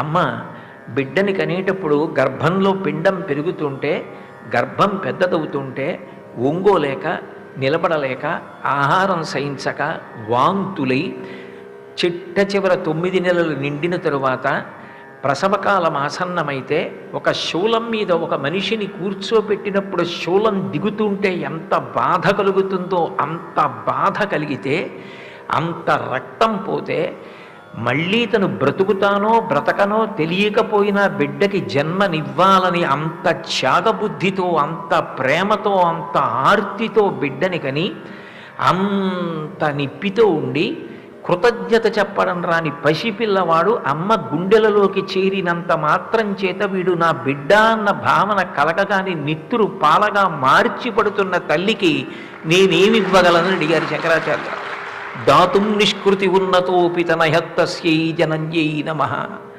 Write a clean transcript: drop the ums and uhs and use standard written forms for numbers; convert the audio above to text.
అమ్మ బిడ్డని కనేటప్పుడు గర్భంలో పిండం పెరుగుతుంటే, గర్భం పెద్దదవుతుంటే ఒంగోలేక, నిలబడలేక, ఆహారం సహించక, వాంతులై చిట్ట చివర 9 నెలలు నిండిన తరువాత ప్రసవకాలం ఆసన్నమైతే ఒక శూలం మీద ఒక మనిషిని కూర్చోబెట్టినప్పుడు శూలం దిగుతుంటే ఎంత బాధ కలుగుతుందో అంత బాధ కలిగితే, అంత రక్తం పోతే, మళ్ళీ తను బ్రతుకుతానో బ్రతకనో తెలియకపోయినా బిడ్డకి జన్మనివ్వాలని అంత త్యాగబుద్ధితో, అంత ప్రేమతో, అంత ఆర్తితో బిడ్డని కని, అంత నిప్పితో ఉండి కృతజ్ఞత చెప్పడం రాని పసిపిల్లవాడు అమ్మ గుండెలలోకి చేరినంత మాత్రం చేత వీడు నా బిడ్డ అన్న భావన కలగగానే నిత్తురు పాలగా మార్చి పడుతున్న తల్లికి నేనేమివ్వగలను అడిగారు శంకరాచార్య. దాతుం నిష్కృతి ఉన్నతోపి తనయత్తస్యై జనంజై నమః.